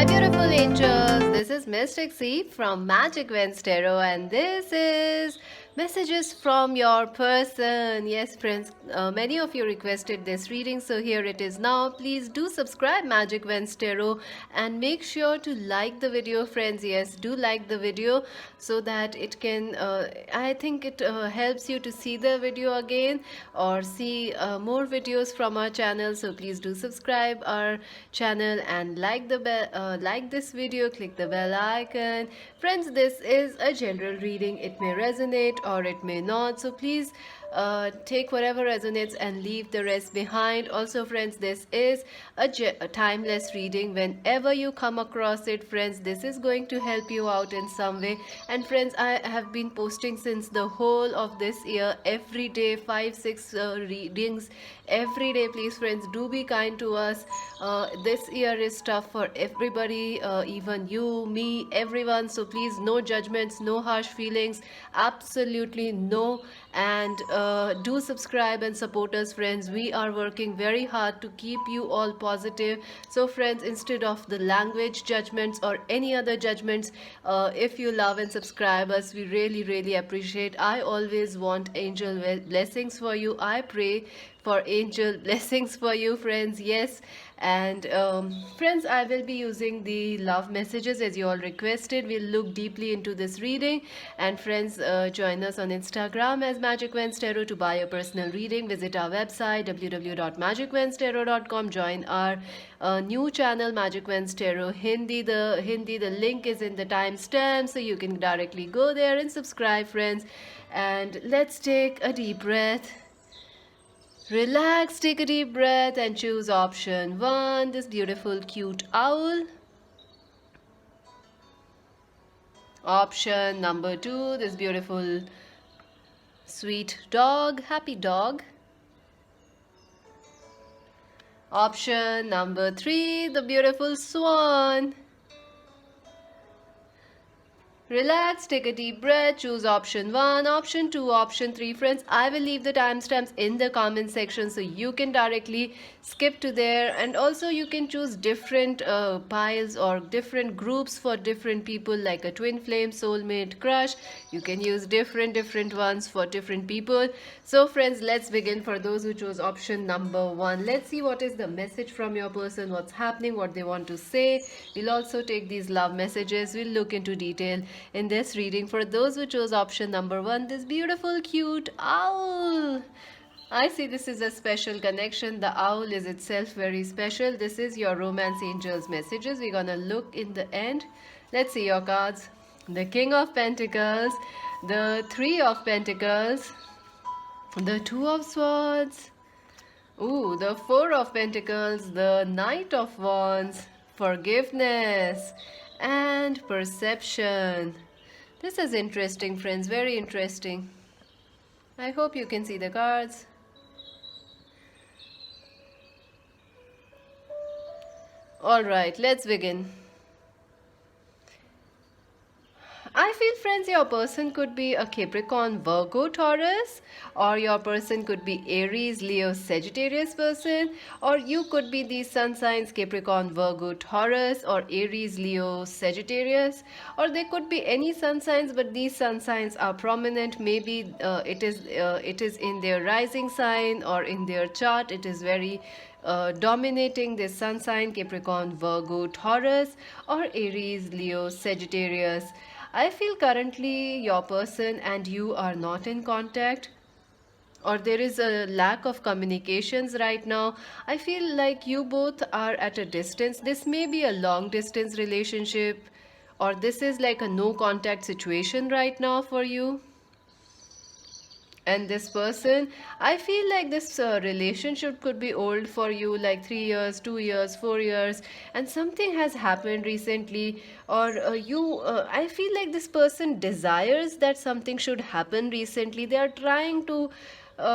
beautiful angels, this is Mystic C from Magic Vents Tarot, and this is messages from your person. Yes friends, many of you requested this reading, so here it is now. Please do subscribe Magic Vents Tarot and make sure to like the video friends. Yes, do like the video so that it can I think it helps you to see the video again or see more videos from our channel. So please do subscribe our channel and like this video, click the bell icon. Friends, this is a general reading. It may resonate or it may not, so please take whatever resonates and leave the rest behind. Also friends, this is a timeless reading. Whenever you come across it friends, this is going to help you out in some way. And friends, I have been posting since the whole of this year, every day 5-6 readings every day. Please friends, do be kind to us. This year is tough for everybody, even you, me, everyone, so please, no judgments, no harsh feelings, absolutely no. And do subscribe and support us friends. We are working very hard to keep you all positive. So friends, instead of the language judgments or any other judgments, if you love and subscribe us, we really appreciate. I always want angel blessings for you. I pray for angel blessings for you friends. Yes. And friends, I will be using the love messages as you all requested. We'll look deeply into this reading. And friends, join us on Instagram as Magic Vents Tarot to buy a personal reading. Visit our website www.magicventstarot.com. join our new channel Magic Vents Tarot Hindi. The link is in the timestamp, so you can directly go there and subscribe friends. And let's take a deep breath. Relax, take a deep breath and choose option 1, this beautiful cute owl. Option number 2, this beautiful sweet dog, happy dog. Option number 3, the beautiful swan. Relax, take a deep breath, choose option 1, option 2, option 3. Friends, I will leave the timestamps in the comment section so you can directly skip to there. And also you can choose different piles or different groups for different people, like a twin flame, soulmate, crush. You can use different ones for different people. So friends, let's begin. For those who chose option number 1, let's see what is the message from your person, what's happening, what they want to say. We'll also take these love messages. We'll look into detail in this reading. For those who chose option number 1, this beautiful cute owl, I see this is a special connection. The owl is itself very special. This is your romance angels messages. We're gonna look in the end. Let's see your cards. The King of Pentacles, the 3 of Pentacles, the 2 of Swords, the 4 of Pentacles, the Knight of Wands, forgiveness, and perception. This is interesting friends, very interesting. I hope you can see the cards. Alright, let's begin. I feel friends, your person could be a Capricorn, Virgo, Taurus, or your person could be Aries, Leo, Sagittarius person, or you could be these sun signs Capricorn, Virgo, Taurus, or Aries, Leo, Sagittarius, or they could be any sun signs, but these sun signs are prominent. Maybe it is in their rising sign or in their chart. It is very dominating this sun sign Capricorn, Virgo, Taurus, or Aries, Leo, Sagittarius. I feel currently your person and you are not in contact, or there is a lack of communications right now. I feel like you both are at a distance. This may be a long distance relationship, or this is like a no contact situation right now for you. And this person, I feel like this relationship could be old for you, like 3 years, 2 years, 4 years, and something has happened recently. Or I feel like this person desires that something should happen recently. They are trying to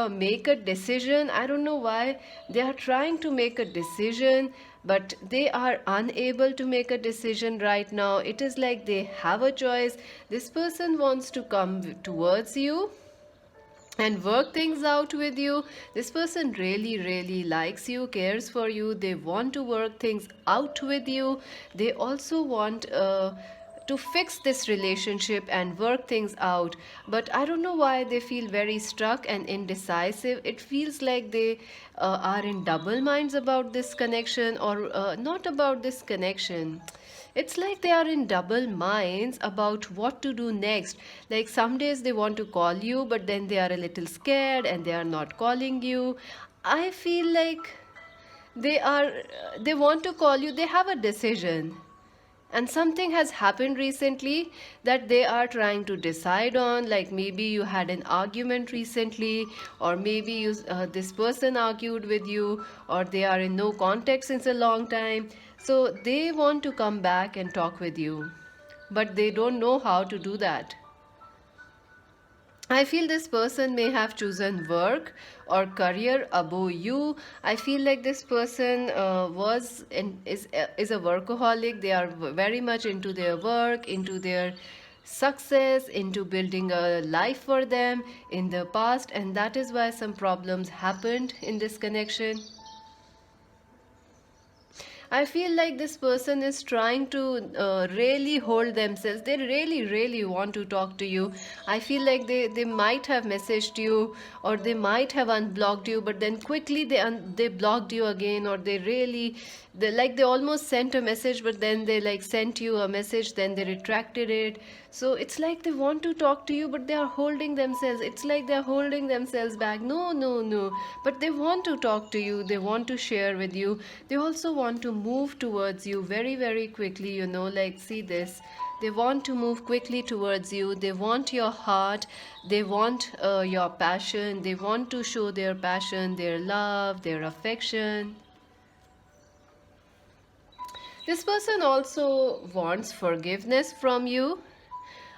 make a decision. I don't know why they are trying to make a decision, but they are unable to make a decision right now. It is like they have a choice. This person wants to come towards you, and work things out with you. This person really, really likes you, cares for you. They want to work things out with you. They also want to fix this relationship and work things out. But I don't know why they feel very stuck and indecisive. It feels like they are in double minds about this connection, or not about this connection. It's like they are in double minds about what to do next. Like some days they want to call you, but then they are a little scared and they are not calling you. I feel like they are they want to call you, they have a decision, and something has happened recently that they are trying to decide on. Like maybe you had an argument recently, or maybe this person argued with you, or they are in no contact since a long time, so they want to come back and talk with you, but they don't know how to do that. I feel this person may have chosen work or career above you. I feel like this person is a workaholic. They are very much into their work, into their success, into building a life for them in the past, and that is why some problems happened in this connection. I feel like this person is trying to really hold themselves. They really, really want to talk to you. I feel like they might have messaged you, or they might have unblocked you, but then quickly they blocked you again, or they almost sent a message, but then they like sent you a message, then they retracted it. So it's like they want to talk to you, but they are holding themselves. It's like they are holding themselves back. No, no, no. But they want to talk to you. They want to share with you. They also want to move towards you very, very quickly. Like see this. They want to move quickly towards you. They want your heart. They want your passion. They want to show their passion, their love, their affection. This person also wants forgiveness from you.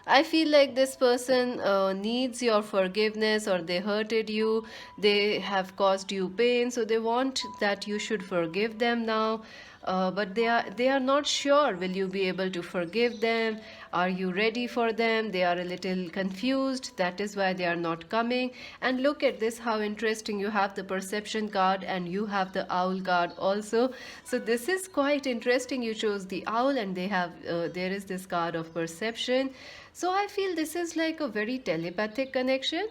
I feel like this person needs your forgiveness, or they hurted you, they have caused you pain, so they want that you should forgive them now. But they are not sure. Will you be able to forgive them? Are you ready for them? They are a little confused. That is why they are not coming. And look at this, how interesting. You have the perception card and you have the owl card also. So this is quite interesting. You chose the owl, and there is this card of perception. So I feel this is like a very telepathic connection.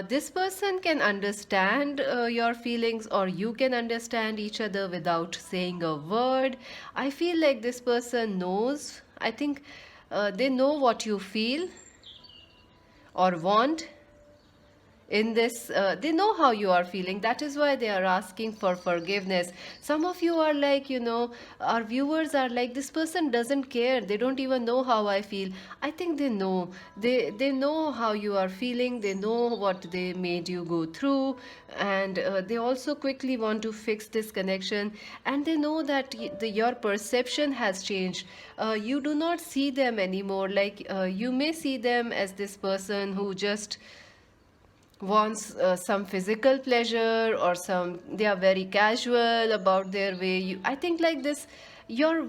This person can understand your feelings, or you can understand each other without saying a word. I feel like this person knows. I think they know what you feel or want in this. They know how you are feeling. That is why they are asking for forgiveness. Some of you are like, our viewers are like, this person doesn't care, they don't even know how I feel. I think they know. They know how you are feeling. They know what they made you go through, and they also quickly want to fix this connection. And they know that your perception has changed. You do not see them anymore. Like you may see them as this person who just wants some physical pleasure, or they are very casual about their way. I think like this, your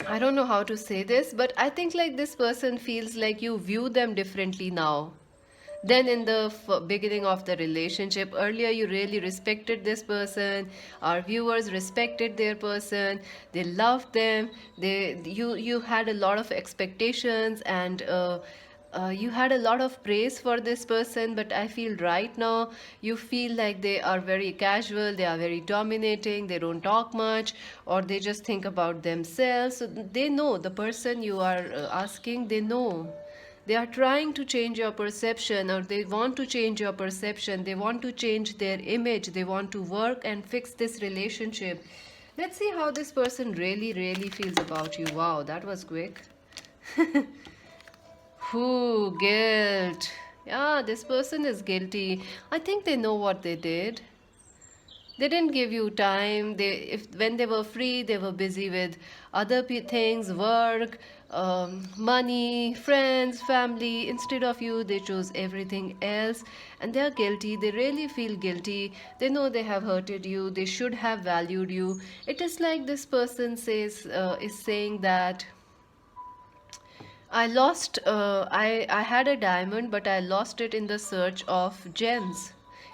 I don't know how to say this, but I think like this person feels like you view them differently now than in the beginning of the relationship. Earlier you really respected this person. Our viewers respected their person. They loved them. You had a lot of expectations, and you had a lot of praise for this person. But I feel right now you feel like they are very casual, they are very dominating, they don't talk much, or they just think about themselves. So they know, the person you are asking, they know. They are trying to change your perception, or they want to change your perception. They want to change their image. They want to work and fix this relationship. Let's see how this person really, really feels about you. Wow, that was quick. Who guilt. Yeah, this person is guilty. I think they know what they did. They didn't give you time. If when they were free, they were busy with other things, work, money, friends, family. Instead of you, they chose everything else, and they are guilty. They really feel guilty. They know they have hurted you. They should have valued you. It is like this person is saying that I had a diamond, but I lost it in the search of gems,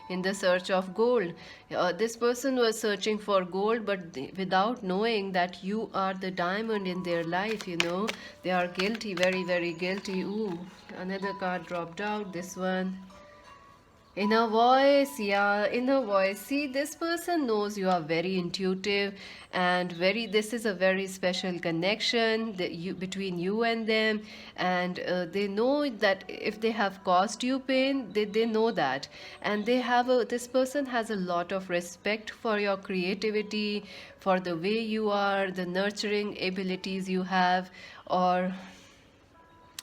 in the search of gold. This person was searching for gold, but without knowing that you are the diamond in their life, they are guilty, very, very guilty. Ooh, another card dropped out, this one. Inner voice, yeah, inner voice. See, this person knows you are very intuitive, and this is a very special connection between you and them. And they know that if they have caused you pain, they know that. And this person has a lot of respect for your creativity, for the way you are, the nurturing abilities you have, or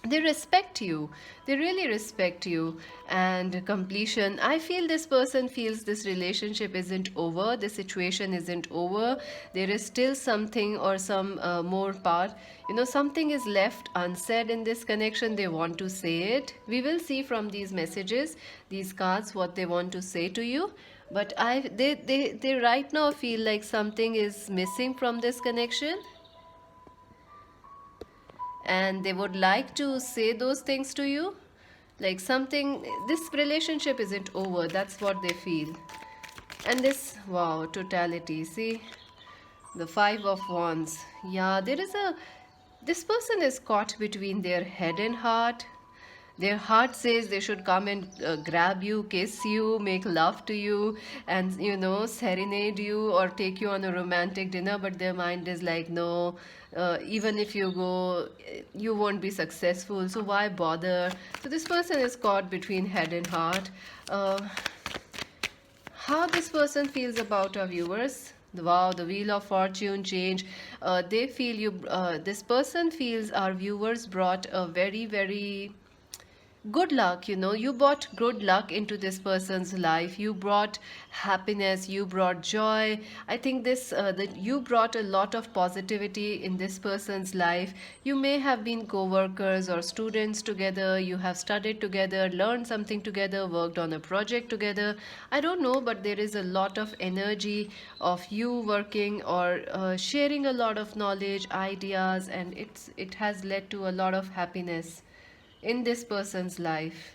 they respect you, they really respect you. And completion, I feel this person feels this relationship isn't over, the situation isn't over. There is still something, or some more part, something is left unsaid in this connection. They want to say it. We will see from these messages, these cards, what they want to say to you. But they right now feel like something is missing from this connection, and they would like to say those things to you, like something, this relationship isn't over, that's what they feel. And this, wow, totality, see, the Five of Wands. Yeah, this person is caught between their head and heart. Their heart says they should come and grab you, kiss you, make love to you, and serenade you or take you on a romantic dinner. But their mind is like, no, even if you go, you won't be successful. So why bother? So this person is caught between head and heart. How this person feels about our viewers. Wow, the Wheel of Fortune change. They feel you. This person feels our viewers brought a very, very good luck. You brought good luck into this person's life. You brought happiness, you brought joy. I think that you brought a lot of positivity in this person's life. You may have been co-workers or students together. You have studied together, learned something together, worked on a project together. I don't know, but there is a lot of energy of you working, or sharing a lot of knowledge, ideas, and it has led to a lot of happiness in this person's life.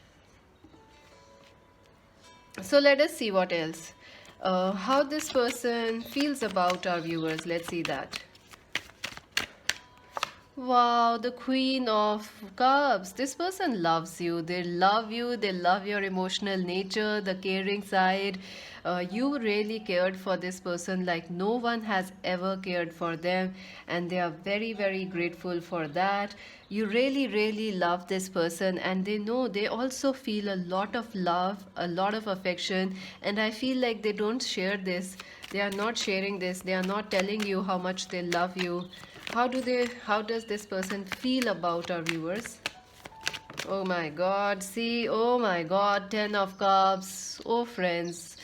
So let us see what else. How this person feels about our viewers. Let's see that. Wow, the Queen of Cups. This person loves you. They love you. They love your emotional nature, the caring side. You really cared for this person like no one has ever cared for them, and they are very, very grateful for that. You really, really love this person, and they know they also feel a lot of love, a lot of affection, and I feel like they don't share this. They are not sharing this. They are not telling you how much they love you. How does this person feel about our viewers? Oh my god, see, oh my god, 10 of Cups. Oh friends,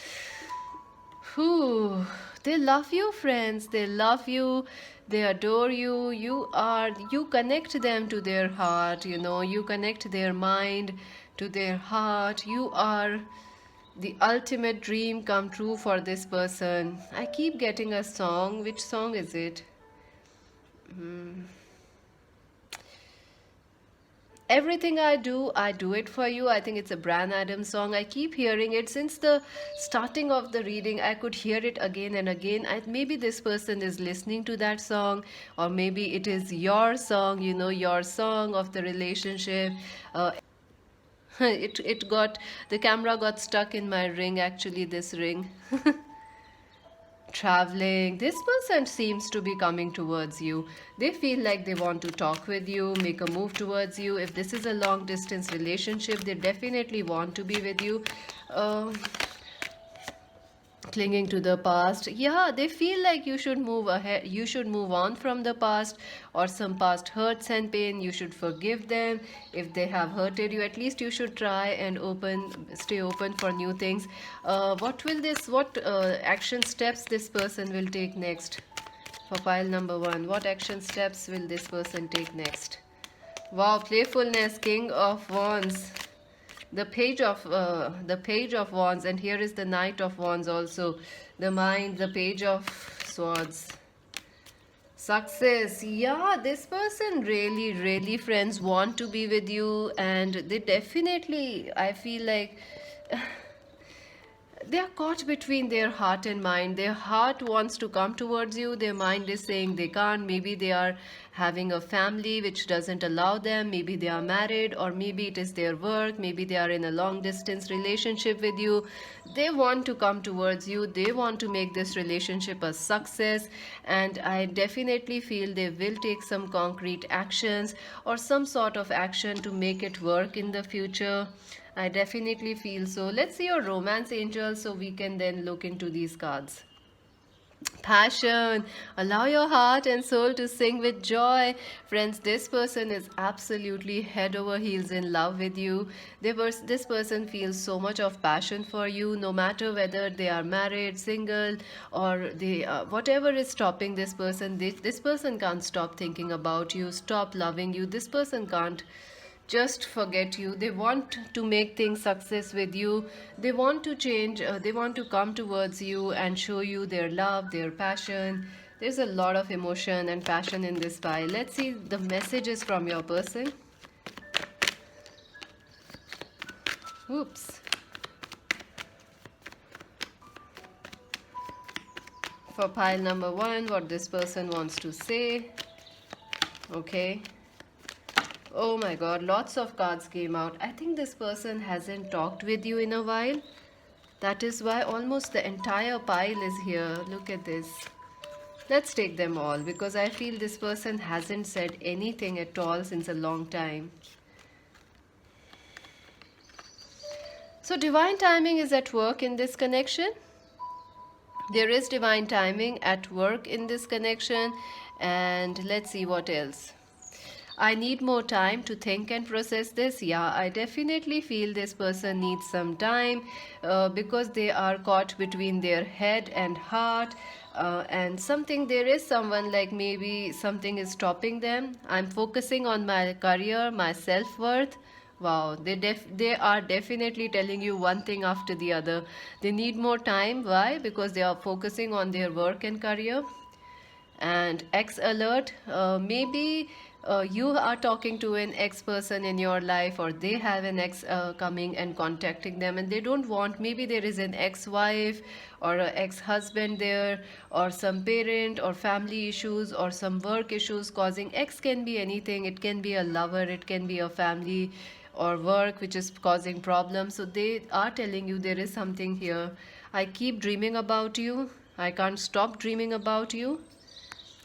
who, they love you, friends. They love you, they adore you. You connect them to their heart. You connect their mind to their heart. You are the ultimate dream come true for this person. I keep getting a song. Which song is it? Everything I do it for you. I think it's a Bryan Adams song. I keep hearing it since the starting of the reading. I could hear it again and again. Maybe this person is listening to that song, or maybe it is your song, your song of the relationship. It got, the camera got stuck in my ring, actually, this ring. Traveling, this person seems to be coming towards you. They feel like they want to talk with you, make a move towards you. If this is a long distance relationship, they definitely want to be with you. Clinging to the past, yeah, they feel like you should move ahead, you should move on from the past, or some past hurts and pain. You should forgive them. If they have hurted you, at least you should try and stay open for new things. What action steps this person will take next? For pile number 1, what action steps will this person take next? Wow, playfulness, King of Wands, the page of wands, and here is the Knight of Wands also, the mind, the Page of Swords. Success. Yeah, this person really, really, friends, want to be with you, and they definitely, I feel like they are caught between their heart and mind. Their heart wants to come towards you, their mind is saying they can't. Maybe they are having a family which doesn't allow them, maybe they are married, or maybe it is their work, maybe they are in a long distance relationship with you. They want to come towards you, they want to make this relationship a success, and I definitely feel they will take some concrete actions or some sort of action to make it work in the future. I definitely feel so. Let's see your romance angel so we can then look into these cards. Passion. Allow your heart and soul to sing with joy. Friends, this person is absolutely head over heels in love with you. This person feels so much of passion for you, no matter whether they are married, single, or they whatever is stopping this person. This person can't stop thinking about you, stop loving you. This person can't just forget you. They want to make things success with you. They want to change, they want to come towards you and show you their love, their passion. There's a lot of emotion and passion in this pile. Let's see the messages from your person. Oops. For pile number 1, what this person wants to say. Okay. Oh my god, lots of cards came out. I think this person hasn't talked with you in a while. That is why almost the entire pile is here. Look at this. Let's take them all because I feel this person hasn't said anything at all since a long time. So divine timing is at work in this connection. There is divine timing at work in this connection. And let's see what else. I need more time to think and process this. Yeah, I definitely feel this person needs some time because they are caught between their head and heart. And there is someone like maybe something is stopping them. I'm focusing on my career, my self-worth. Wow, they are definitely telling you one thing after the other. They need more time. Why? Because they are focusing on their work and career. And ex alert, maybe you are talking to an ex person in your life, or they have an ex coming and contacting them, and they don't want, maybe there is an ex-wife or an ex-husband there, or some parent or family issues or some work issues causing. Ex can be anything, it can be a lover, it can be a family or work which is causing problems. So they are telling you there is something here. I keep dreaming about you, I can't stop dreaming about you.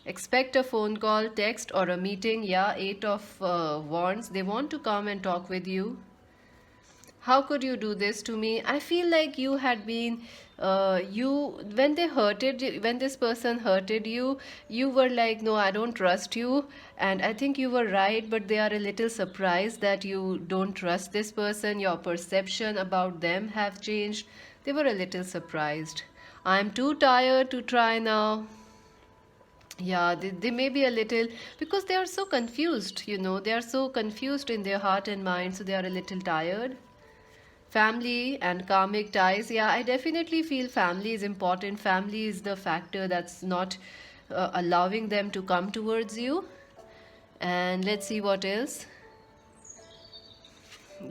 Expect a phone call, text, or a meeting. Yeah, 8 of Wands. They want to come and talk with you. How could you do this to me? I feel like you had been, when this person hurted you, you were like, no, I don't trust you. And I think you were right, but they are a little surprised that you don't trust this person. Your perception about them have changed. They were a little surprised. I'm too tired to try now. Yeah, they may be a little, because they are so confused, they are so confused in their heart and mind, so they are a little tired. Family and karmic ties. Yeah, I definitely feel family is important. Family is the factor that's not allowing them to come towards you. And let's see what else.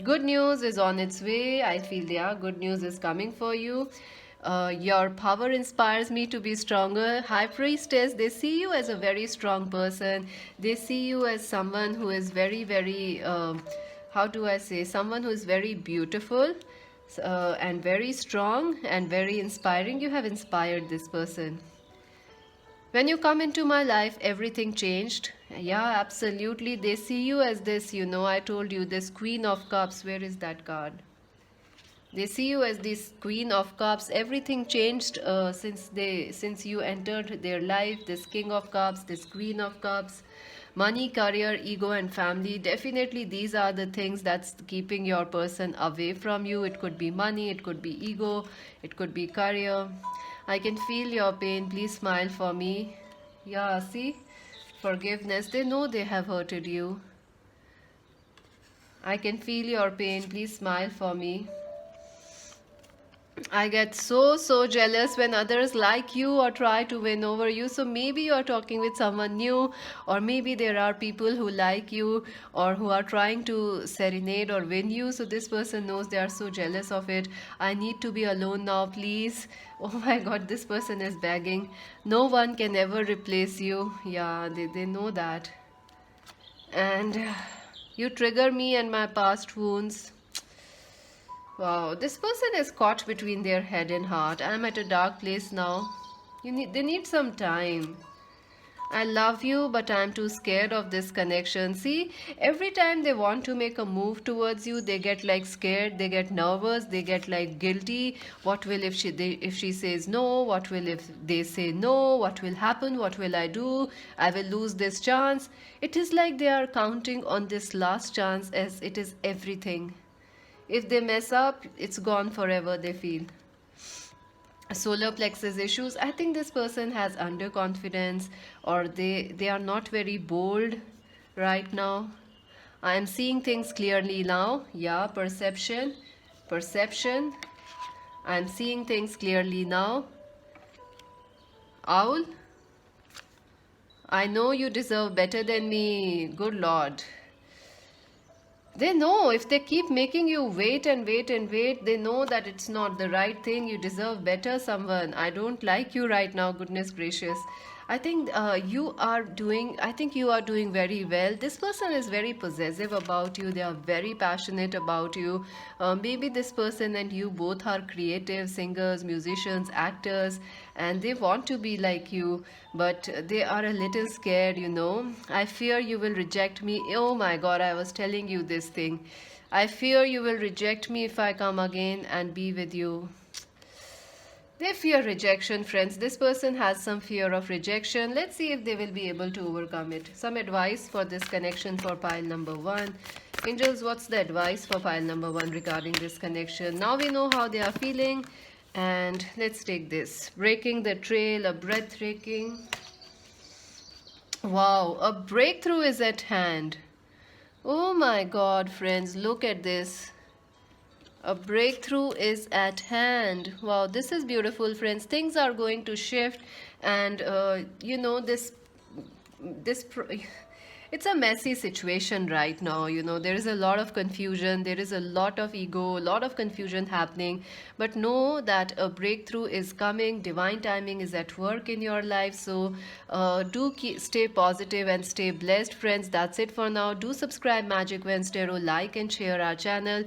Good news is on its way. I feel, yeah, good news is coming for you. Your power inspires me to be stronger. High Priestess, they see you as a very strong person. They see you as someone who is very, very, how do I say, someone who is very beautiful and very strong and very inspiring. You have inspired this person. When you come into my life, everything changed. Yeah, absolutely. They see you as this, I told you, this Queen of Cups. Where is that card? They see you as this Queen of Cups. Everything changed since you entered their life. This King of Cups, this Queen of Cups. Money, career, ego, and family. Definitely these are the things that's keeping your person away from you. It could be money, it could be ego, it could be career. I can feel your pain. Please smile for me. Yeah, see? Forgiveness. They know they have hurted you. I can feel your pain. Please smile for me. I get so jealous when others like you or try to win over you. So maybe you're talking with someone new, or maybe there are people who like you or who are trying to serenade or win you. So this person knows they are so jealous of it. I need to be alone now, please. Oh my god, this person is begging. No one can ever replace you. Yeah, they know that. And you trigger me and my past wounds. Wow, this person is caught between their head and heart. I'm at a dark place now. They need some time. I love you, but I'm too scared of this connection. See, every time they want to make a move towards you, they get like scared, they get nervous, they get like guilty. What will if she says no? What will if they say no? What will happen? What will I do? I will lose this chance. It is like they are counting on this last chance as it is everything. If they mess up, it's gone forever, they feel. Solar plexus issues. I think this person has underconfidence, or they are not very bold right now. I am seeing things clearly now. Yeah, perception. I am seeing things clearly now. Owl. I know you deserve better than me. Good Lord. They know if they keep making you wait and wait and wait, they know that it's not the right thing. You deserve better, someone. I don't like you right now, goodness gracious. I think you are doing very well. This person is very possessive about you. They are very passionate about you. Maybe this person and you both are creative singers, musicians, actors, and they want to be like you, but they are a little scared, you know. I fear you will reject me. Oh my god, I was telling you this thing. I fear you will reject me if I come again and be with you. They fear rejection, friends. This person has some fear of rejection. Let's see if they will be able to overcome it. Some advice for this connection for pile number one. Angels, what's the advice for pile number one regarding this connection? Now we know how they are feeling. And let's take this. Breaking the trail, a breathtaking. Wow, a breakthrough is at hand. Oh my god, friends, look at this. A breakthrough is at hand. Wow, this is beautiful, friends. Things are going to shift, and you know this it's a messy situation right now. You know, there is a lot of confusion, there is a lot of ego, a lot of confusion happening, but know that a breakthrough is coming. Divine timing is at work in your life. So stay positive and stay blessed, friends. That's it for now. Do subscribe Magic Wednesday, like and share our channel,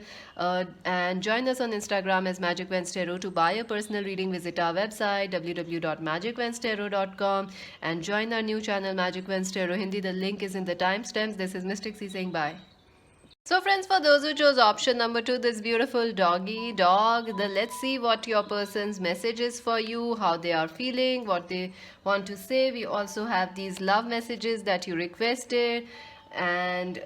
and join us on Instagram as Magic Wednesday. To buy a personal reading, visit our website www.magicwednesday.com and join our new channel Magic Wednesday Hindi. The link is in the timestamps. This is Mystic C saying bye. So friends, for those who chose option number 2, this beautiful dog, let's see what your person's message is for you, how they are feeling, what they want to say. We also have these love messages that you requested, and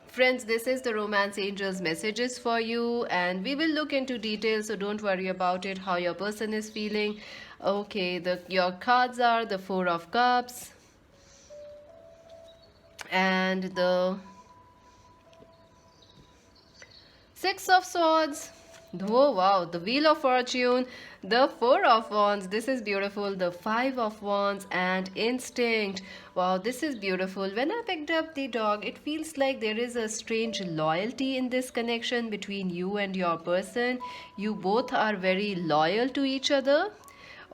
friends, this is the Romance Angels messages for you, and we will look into details, so don't worry about it, how your person is feeling. Okay, your cards are the Four of Cups and the Six of Swords. Oh wow, the Wheel of Fortune, the Four of Wands. This is beautiful. The Five of Wands and Instinct. Wow, this is beautiful. When I picked up the dog, it feels like there is a strange loyalty in this connection between you and your person. You both are very loyal to each other,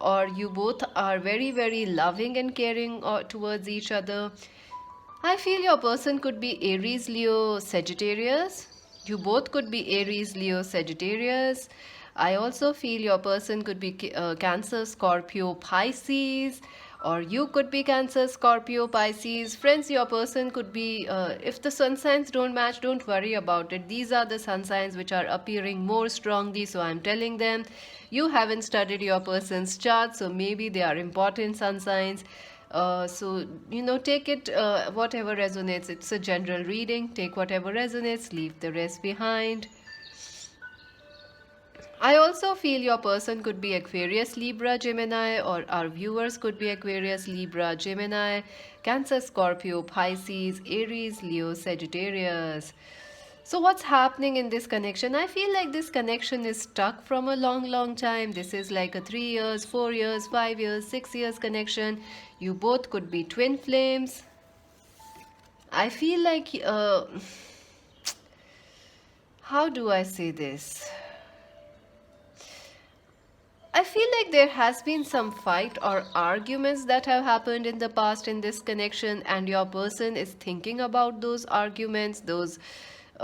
or you both are very loving and caring towards each other. I feel your person could be Aries, Leo, Sagittarius. You both could be Aries, Leo, Sagittarius. I also feel your person could be Cancer, Scorpio, Pisces. Or you could be Cancer, Scorpio, Pisces. Friends, your person could be, if the sun signs don't match, don't worry about it. These are the sun signs which are appearing more strongly. So I'm telling them, you haven't studied your person's chart. So maybe they are important sun signs. So, you know, take it whatever resonates. It's a general reading. Take whatever resonates, leave the rest behind. I also feel your person could be Aquarius, Libra, Gemini, or our viewers could be Aquarius, Libra, Gemini, Cancer, Scorpio, Pisces, Aries, Leo, Sagittarius. So what's happening in this connection? I feel like this connection is stuck from a long, long time. This is like a 3 years, 4 years, 5 years, 6 years connection. You both could be twin flames. I feel like, how do I say this? I feel like there has been some fight or arguments that have happened in the past in this connection, and your person is thinking about those arguments, those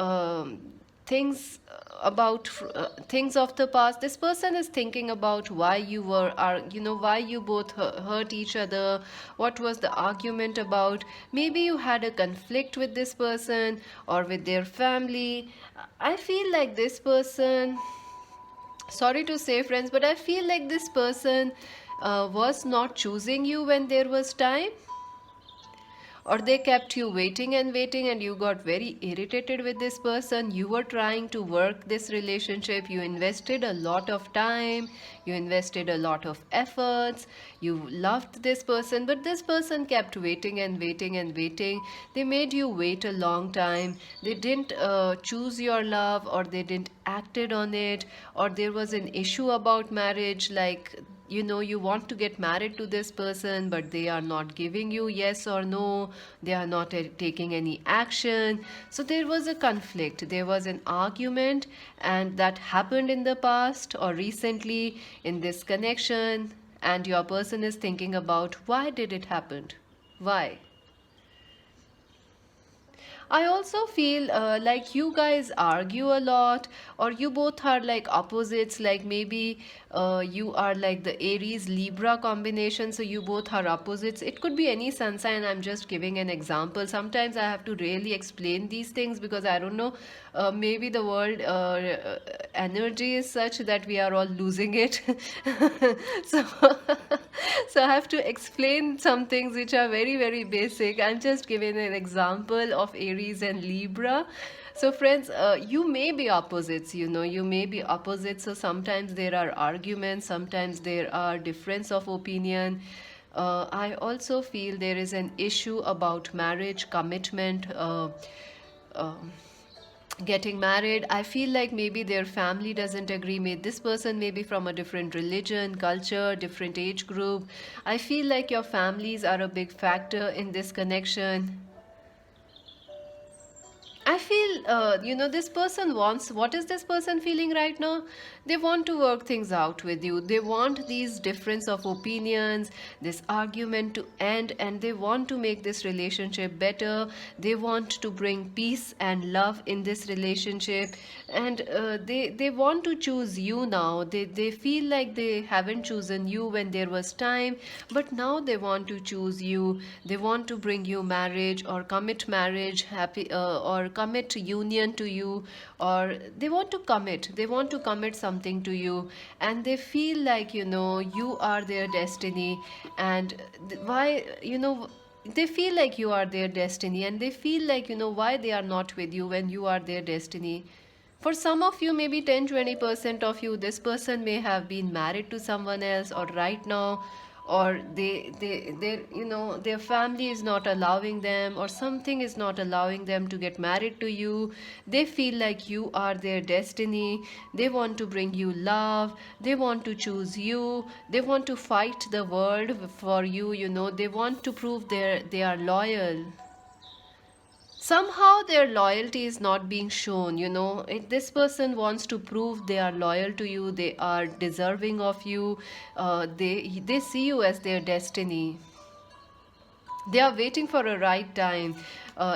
um, things things of the past. This person is thinking about why you were, why you both hurt each other. What was the argument about? Maybe you had a conflict with this person or with their family. I feel like this person, sorry to say friends, but I feel like this person was not choosing you when there was time, or they kept you waiting and waiting, and you got very irritated with this person. You were trying to work this relationship, you invested a lot of time, you invested a lot of efforts, you loved this person, but this person kept waiting and waiting and waiting. They made you wait a long time. They didn't choose your love, or they didn't acted on it, or there was an issue about marriage, like you want to get married to this person, but they are not giving you yes or no. They are not taking any action. So there was a conflict, there was an argument, and that happened in the past or recently in this connection, and your person is thinking about why did it happen, why. I also feel like you guys argue a lot, or you both are like opposites. Like maybe you are like the Aries Libra combination, so you both are opposites. It could be any sun sign. I'm just giving an example. Sometimes I have to really explain these things because I don't know. Maybe the world energy is such that we are all losing it. So, so I have to explain some things which are very, very basic. I'm just giving an example of Aries and Libra. So friends, you may be opposites, you may be opposites. So sometimes there are arguments, sometimes there are difference of opinion. I also feel there is an issue about marriage, commitment, uh, getting married. I feel like maybe their family doesn't agree. Maybe this person may be from a different religion, culture, different age group. I feel like your families are a big factor in this connection. I feel, this person wants, what is this person feeling right now? They want to work things out with you. They want these difference of opinions, this argument to end, and they want to make this relationship better. They want to bring peace and love in this relationship, and they want to choose you now. They feel like they haven't chosen you when there was time, but now they want to choose you. They want to bring you marriage, or commit marriage, happy or commit union to you, or they want to commit something to you, and they feel like you are their destiny. And why, they feel like you are their destiny, and they feel like why they are not with you when you are their destiny. For some of you, maybe 10-20% of you, this person may have been married to someone else, or right now, or their family is not allowing them, or something is not allowing them to get married to you. They feel like you are their destiny. They want to bring you love. They want to choose you. They want to fight the world for you. They want to prove they are loyal. Somehow their loyalty is not being shown. This person wants to prove they are loyal to you, they are deserving of you. They see you as their destiny. They are waiting for a right time.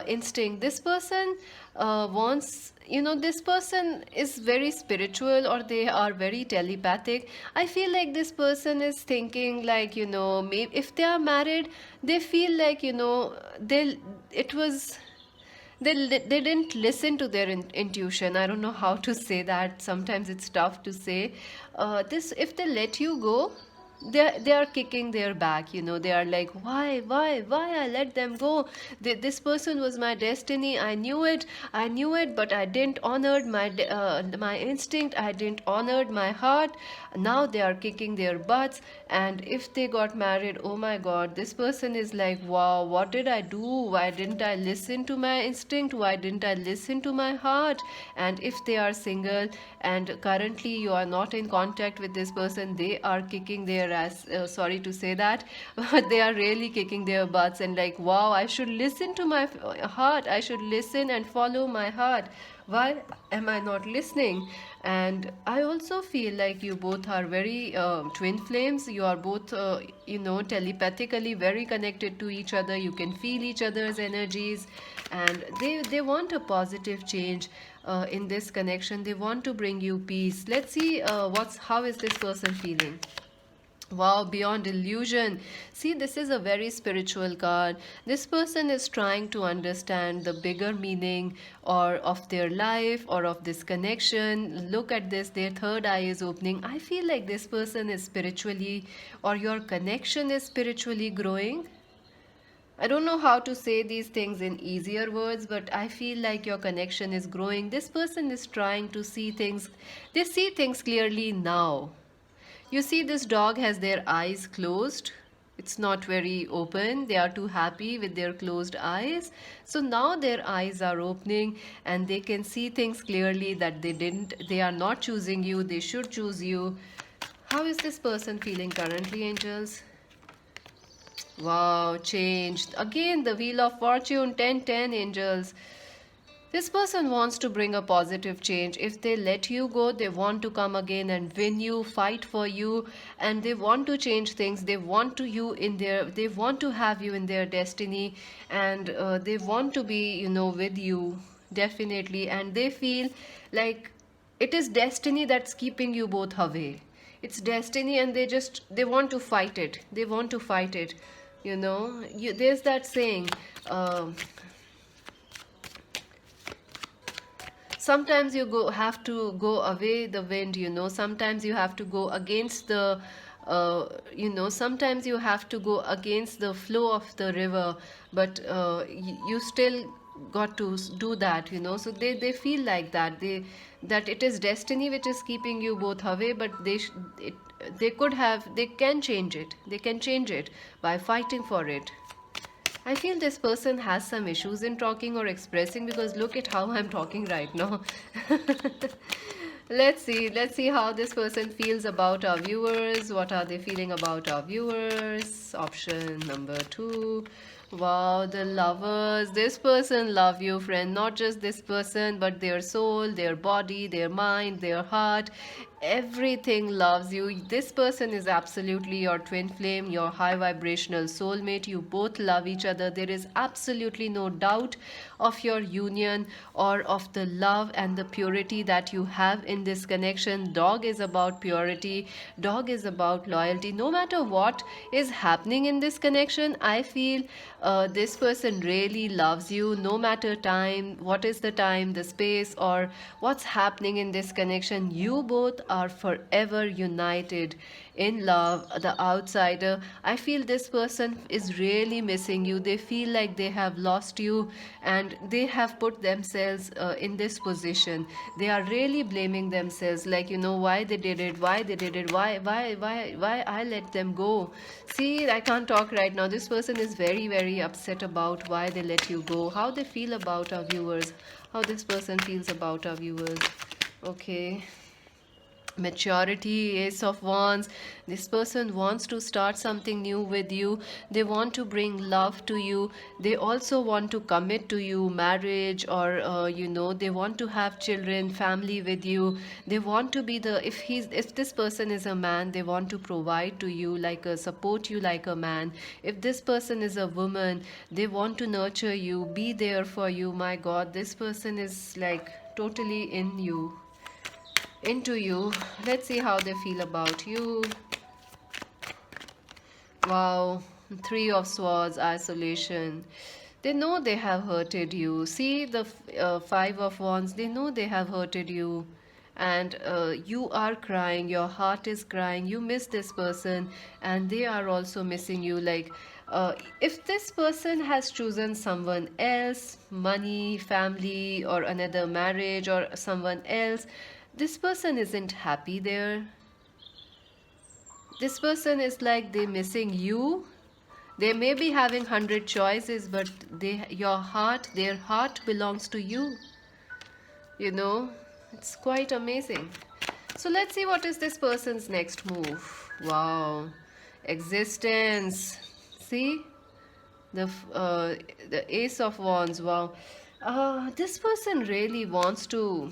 Instinct, this person wants, this person is very spiritual, or they are very telepathic. I feel like this person is thinking like, maybe if they are married, they feel like, they it was they didn't listen to their intuition. I don't know how to say that. Sometimes it's tough to say. This, if they let you go, they are kicking their back, you know. They are like, why I let them go? This person was my destiny. I knew it, but I didn't honored my instinct. I didn't honored my heart. Now they are kicking their butts. And if they got married, oh my god, this person is like, wow, what did I do? Why didn't I listen to my instinct? Why didn't I listen to my heart? And if they are single and currently you are not in contact with this person, they are kicking their ass. Sorry to say that, but they are really kicking their butts and like, wow, I should listen to my heart. I should listen and follow my heart. Why am I not listening? And I also feel like you both are very twin flames. You are both, telepathically very connected to each other. You can feel each other's energies, and they want a positive change in this connection. They want to bring you peace. Let's see how is this person feeling. Wow, beyond illusion. See, this is a very spiritual card. This person is trying to understand the bigger meaning or of their life or of this connection. Look at this, their third eye is opening. I feel like this person is spiritually, or your connection is spiritually growing. I don't know how to say these things in easier words, but I feel like your connection is growing. This person is trying to see things, they see things clearly now. You see, this dog has their eyes closed. It's not very open. They are too happy with their closed eyes. So now their eyes are opening and they can see things clearly that they are not choosing you. They should choose you. How is this person feeling currently, angels? Wow, changed. Again, the Wheel of Fortune, 10-10, angels. This person wants to bring a positive change. If they let you go, they want to come again and win you, fight for you, and they want to change things. They want to have you in their destiny, and they want to be, with you, definitely. And they feel like it is destiny that's keeping you both away. It's destiny, and they want to fight it. They want to fight it. There's that saying. Sometimes you have to go away the wind, sometimes you have to go against the sometimes you have to go against the flow of the river, but you still got to do that, so they feel like that it is destiny which is keeping you both away, but they can change it. They can change it by fighting for it. I feel this person has some issues in talking or expressing, because look at how I'm talking right now. Let's see how this person feels about our viewers. What are they feeling about our viewers? Option number 2. Wow, the lovers. This person love you, friend. Not just this person, but their soul, their body, their mind, their heart. Everything loves you. This person is absolutely your twin flame, your high vibrational soulmate. You both love each other. There is absolutely no doubt of your union or of the love and the purity that you have in this connection. Dog is about purity. Dog is about loyalty. No matter what is happening in this connection, I feel this person really loves you. No matter what is the time, the space, or what's happening in this connection, you both are forever united in love. The outsider, I feel this person is really missing you. They feel like they have lost you, and they have put themselves in this position. They are really blaming themselves, like, why they did it, why I let them go. See, I can't talk right now. This person is very, very upset about why they let you go. How they feel about our viewers. How this person feels about our viewers. Okay. Maturity, Ace of Wands. This person wants to start something new with you. They want to bring love to you. They also want to commit to you, marriage, or they want to have children, family with you. They want to be if this person is a man, they want to provide to you, support you like a man. If this person is a woman, they want to nurture you, be there for you. My god, this person is like totally into you. Let's see how they feel about you. Wow, 3 of Swords, isolation. They know they have hurted you. See, the 5 of Wands, they know they have hurted you, and you are crying, your heart is crying, you miss this person, and they are also missing you. Like, if this person has chosen someone else, money, family, or another marriage, or someone else, this person isn't happy there. This person is like they missing you. They may be having 100 choices, but their heart belongs to you. You know, it's quite amazing. So let's see what is this person's next move. Wow, existence. See the the Ace of Wands. Wow, this person really wants to.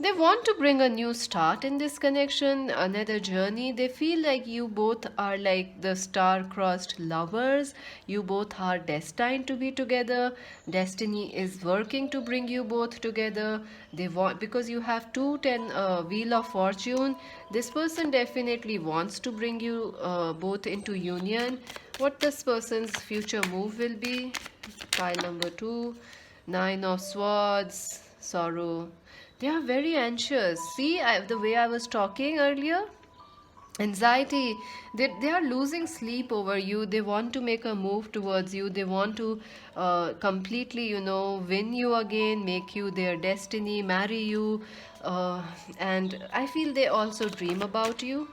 They want to bring a new start in this connection, another journey. They feel like you both are like the star-crossed lovers. You both are destined to be together. Destiny is working to bring you both together. They want, because you have Wheel of Fortune. This person definitely wants to bring you both into union. What this person's future move will be? Pile number 2, Nine of Swords, sorrow. They are very anxious. See, the way I was talking earlier, anxiety. They are losing sleep over you. They want to make a move towards you. They want to completely, win you again, make you their destiny, marry you. And I feel they also dream about you.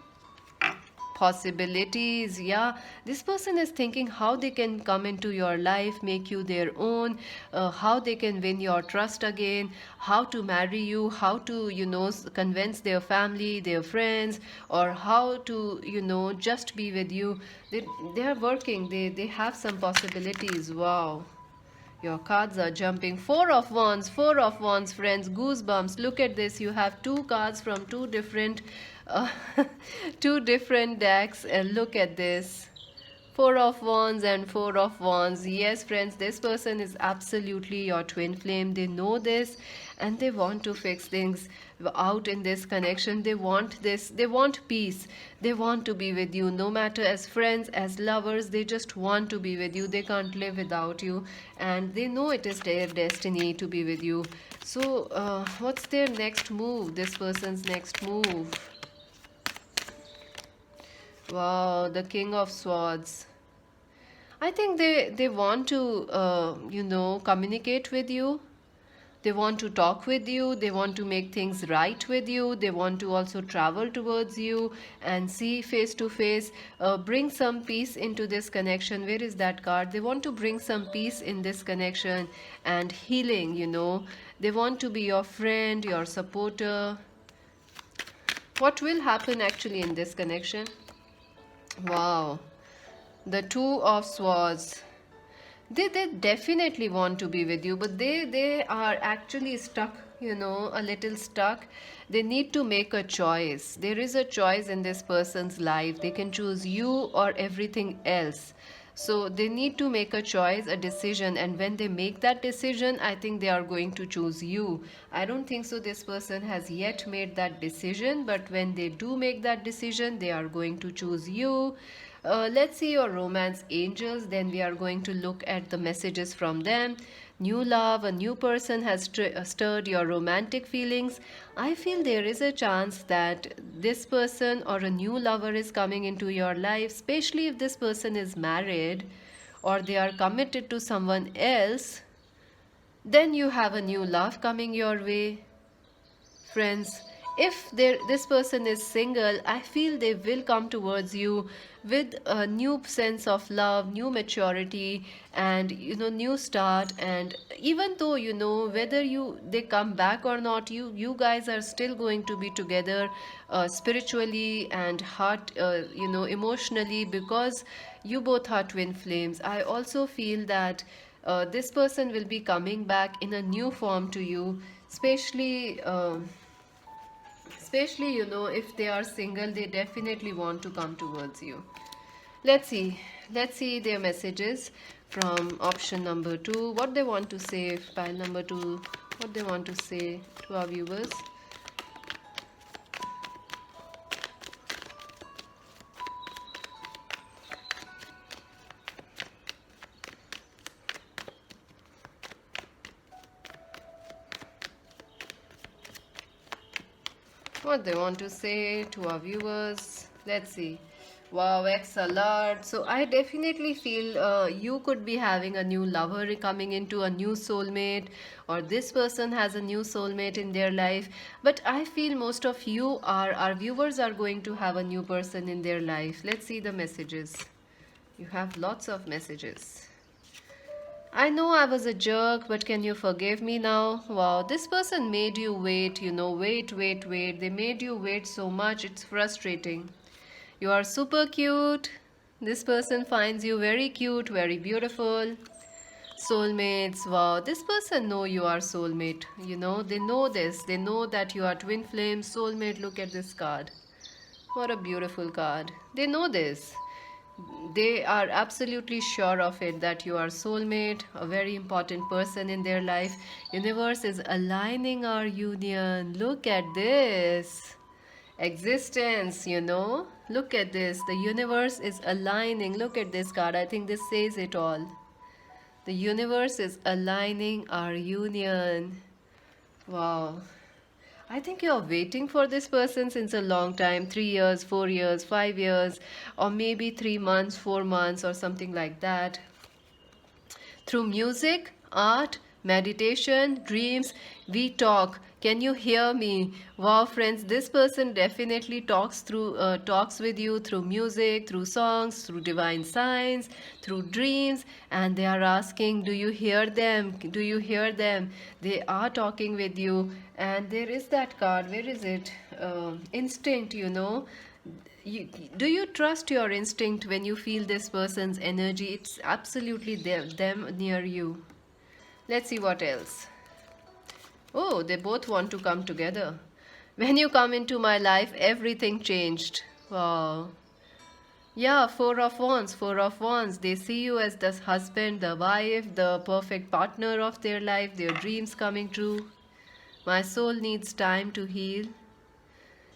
Possibilities, yeah, this person is thinking how they can come into your life, make you their own, how they can win your trust again, how to marry you, how to convince their family, their friends, or how to just be with you. They are working, they have some possibilities. Wow, your cards are jumping. Four of wands, friends. Goosebumps. Look at this. You have two cards from uh, two different decks, and look at this. Four of Wands and Four of Wands. Yes, friends, this person is absolutely your twin flame. They know this, and they want to fix things out in this connection. They want this. They want peace. They want to be with you, no matter as friends, as lovers. They just want to be with you. They can't live without you, and they know it is their destiny to be with you. So, what's their next move? This person's next move. Wow, the King of Swords. I think they want to communicate with you. They want to talk with you. They want to make things right with you. They want to also travel towards you and see face to face. Bring some peace into this connection. Where is that card? They want to bring some peace in this connection and healing. They want to be your friend, your supporter. What will happen actually in this connection? Wow. The Two of Swords. They definitely want to be with you, but they are actually stuck, a little stuck. They need to make a choice. There is a choice in this person's life. They can choose you or everything else. So they need to make a choice, a decision, and when they make that decision, I think they are going to choose you. I don't think so this person has yet made that decision, but when they do make that decision, they are going to choose you. Let's see your romance angels, then we are going to look at the messages from them. New love, a new person has stirred your romantic feelings. I feel there is a chance that this person or a new lover is coming into your life, especially if this person is married or they are committed to someone else. Then you have a new love coming your way. Friends, if this person is single, I feel they will come towards you with a new sense of love, new maturity, and new start. And even though whether they come back or not, you guys are still going to be together, spiritually and heart, emotionally, because you both are twin flames. I also feel that this person will be coming back in a new form to you, especially if they are single. They definitely want to come towards you. Let's see their messages from option number 2, what they want to say. Pile number 2, what they want to say to our viewers. what they want to say to our viewers. Let's see. Wow, X alert. So I definitely feel you could be having a new lover coming into a new soulmate, or this person has a new soulmate in their life. But I feel most of you are, our viewers are going to have a new person in their life. Let's see the messages. You have lots of messages. I know I was a jerk, but can you forgive me now? Wow, this person made you wait, wait. They made you wait so much, it's frustrating. You are super cute. This person finds you very cute, very beautiful. Soulmates, wow, this person know you are soulmate. They know this. They know that you are twin flame, soulmate. Look at this card. What a beautiful card. They know this. They are absolutely sure of it that you are soulmate, a very important person in their life. Universe is aligning our union. Look at this. Existence. Look at this. The universe is aligning. Look at this card. I think this says it all. The universe is aligning our union. Wow. I think you're waiting for this person since a long time, 3 years, 4 years, 5 years, or maybe 3 months, 4 months, or something like that. Through music, art, meditation, dreams, we talk. Can you hear me? Wow, friends, this person definitely talks with you through music, through songs, through divine signs, through dreams, and they are asking, do you hear them? Do you hear them? They are talking with you, and there is that card. Where is it? Instinct. Do you trust your instinct when you feel this person's energy? It's absolutely them near you. Let's see what else. Oh, they both want to come together. When you come into my life, everything changed. Wow. Yeah, Four of Wands, Four of Wands. They see you as the husband, the wife, the perfect partner of their life, their dreams coming true. My soul needs time to heal.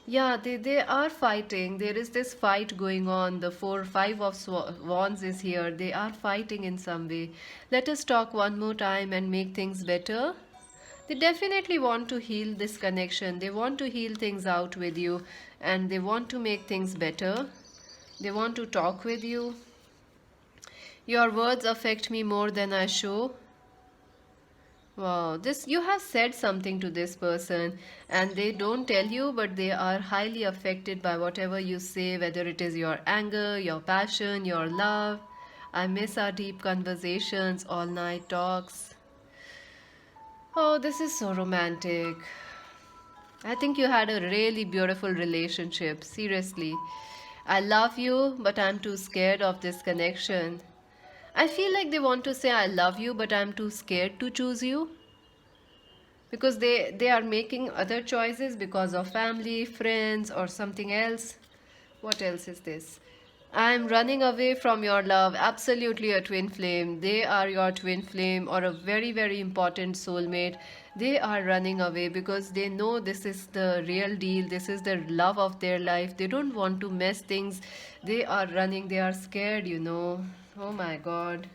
Yeah, they are fighting. There is this fight going on. The five of wands is here. They are fighting in some way. Let us talk one more time and make things better. They definitely want to heal this connection. They want to heal things out with you, and they want to make things better. They want to talk with you. Your words affect me more than I show. Wow, this you have said something to this person and they don't tell you, but they are highly affected by whatever you say, whether it is your anger, your passion, your love. I miss our deep conversations, all night talks. Oh, this is so romantic. I think you had a really beautiful relationship, seriously. I love you, but I'm too scared of this connection. I feel like they want to say I love you, but I'm too scared to choose you. Because they are making other choices because of family, friends, or something else. What else is this? I'm running away from your love. Absolutely a twin flame. They are your twin flame or a very, very important soulmate. They are running away because they know this is the real deal. This is the love of their life. They don't want to mess things. They are running. They are scared. Oh my God.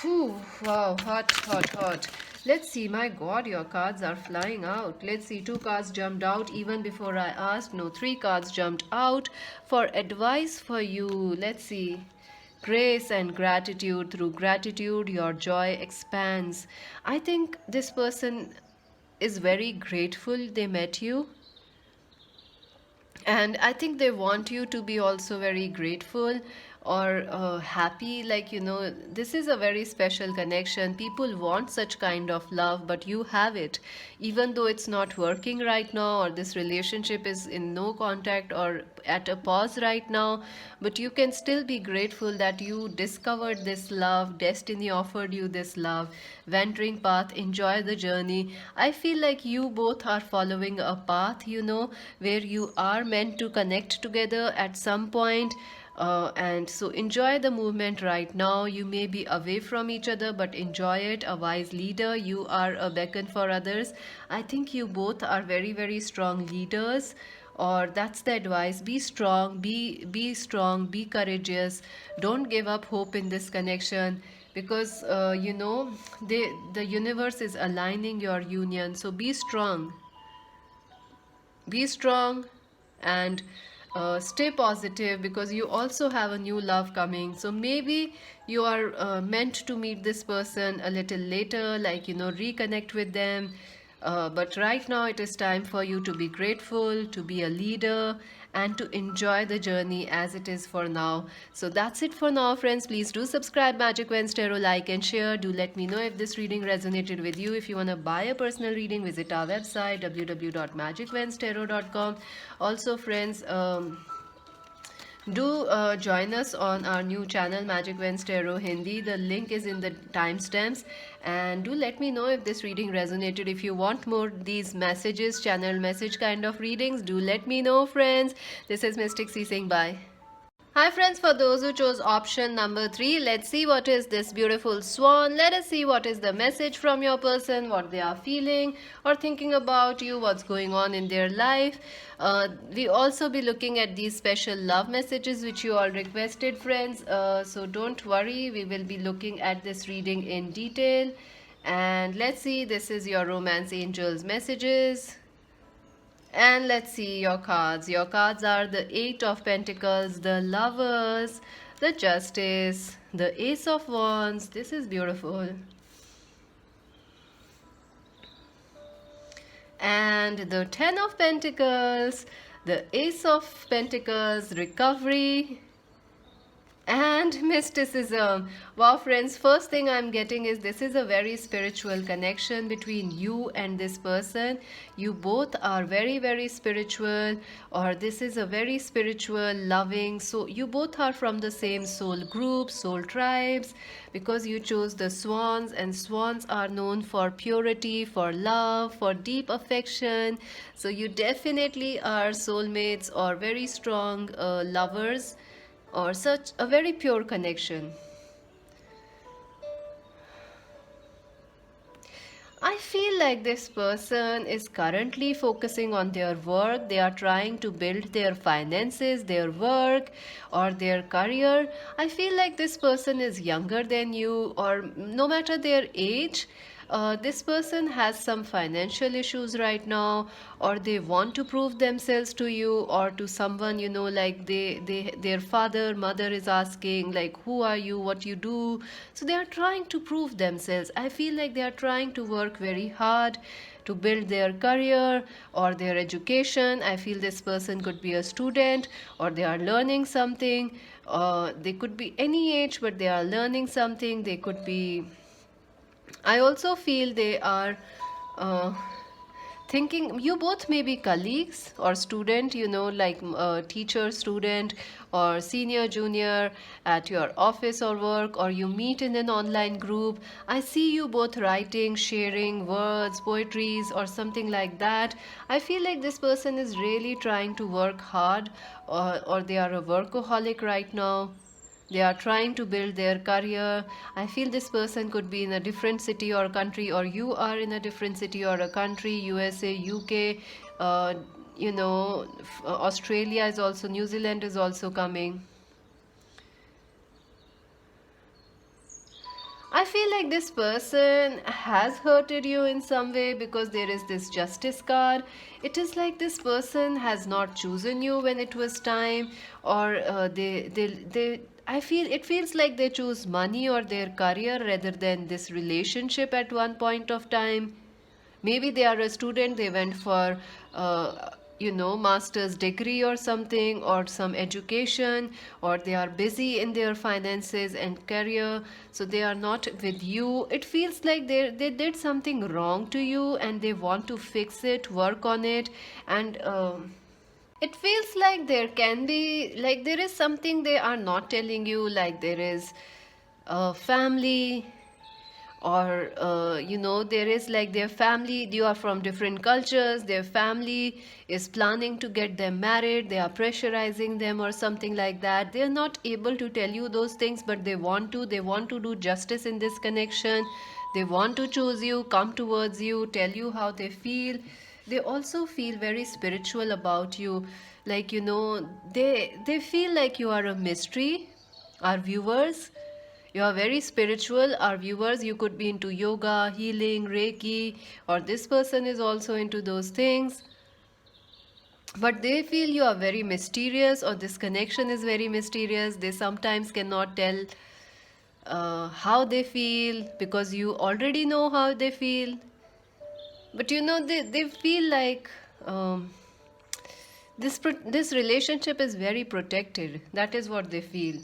Whew, wow, hot, hot, hot. Let's see, my God, your cards are flying out. Let's see, 2 cards jumped out even before I asked. No, 3 cards jumped out for advice for you. Let's see. Grace and gratitude. Through gratitude, your joy expands. I think this person is very grateful they met you. And I think they want you to be also very grateful or happy. This is a very special connection. People want such kind of love, but you have it. Even though it's not working right now, or this relationship is in no contact or at a pause right now, but you can still be grateful that you discovered this love. Destiny offered you this love. Wandering path, enjoy the journey. I feel like you both are following a path, where you are meant to connect together at some point. And so enjoy the movement right now. You may be away from each other, but enjoy it. A wise leader, you are a beacon for others. I think you both are very, very strong leaders, or that's the advice. Be strong, be strong, be courageous. Don't give up hope in this connection, because the universe is aligning your union. So be strong. be strong and stay positive, because you also have a new love coming. So maybe you are meant to meet this person a little later, like, reconnect with them. But right now, it is time for you to be grateful, to be a leader, and to enjoy the journey as it is for now. So that's it for now, friends. Please do subscribe Magic Vents Tarot, like and share. Do let me know if this reading resonated with you. If you want to buy a personal reading, visit our website www.magicventstarot.com. Also, friends, do join us on our new channel Magic Vents Tarot Hindi. The link is in the timestamps. And do let me know if this reading resonated. If you want more these messages, channel message kind of readings, do let me know, friends. This is Mystic C saying bye. Hi friends, for those who chose option number 3, let's see what is this beautiful swan. Let us see what is the message from your person, what they are feeling or thinking about you, what's going on in their life. We also be looking at these special love messages which you all requested, friends. So don't worry, we will be looking at this reading in detail. And let's see, this is your romance angels messages. And let's see your cards. Your cards are the Eight of Pentacles, the Lovers, the Justice, the Ace of Wands. This is beautiful. And the Ten of Pentacles, the Ace of Pentacles, Recovery, and mysticism. Wow, friends, first thing I'm getting is this is a very spiritual connection between you and this person. You both are very, very spiritual, or this is a very spiritual, loving. So you both are from the same soul group, soul tribes, because you chose the swans, and swans are known for purity, for love, for deep affection. So you definitely are soulmates or very strong lovers, or such a very pure connection. I feel like this person is currently focusing on their work. They are trying to build their finances, their work, or their career. I feel like this person is younger than you, or no matter their age. This person has some financial issues right now, or they want to prove themselves to you or to someone, like their father, mother is asking, like, who are you, what you do. So they are trying to prove themselves. I feel like they are trying to work very hard to build their career or their education. I feel this person could be a student, or they are learning something. They could be any age, but they are learning something. They could be, I also feel they are thinking, you both may be colleagues or student, like teacher, student, or senior, junior at your office or work, or you meet in an online group. I see you both writing, sharing words, poetries, or something like that. I feel like this person is really trying to work hard, or they are a workaholic right now. They are trying to build their career. I feel this person could be in a different city or country, or you are in a different city or a country, USA, UK, Australia is also, New Zealand is also coming. I feel like this person has hurted you in some way, because there is this justice card. It is like this person has not chosen you when it was time, or I feel it feels like they choose money or their career rather than this relationship at one point of time. Maybe they are a student, they went for master's degree or something, or some education, or they are busy in their finances and career, so they are not with you. It feels like they did something wrong to you, and they want to fix it, work on it. And it feels like there can be, like, there is something they are not telling you, like there is a family, or there is like their family, you are from different cultures, their family is planning to get them married, they are pressurizing them or something like that. They are not able to tell you those things, but they want to do justice in this connection. They want to choose you, come towards you, tell you how they feel. They also feel very spiritual about you, like, they feel like you are a mystery. Our viewers, you are very spiritual. Our viewers, you could be into yoga, healing, reiki, or this person is also into those things. but they feel you are very mysterious, or this connection is very mysterious. They sometimes cannot tell how they feel, because you already know how they feel. But they feel like this relationship is very protected. That is what they feel.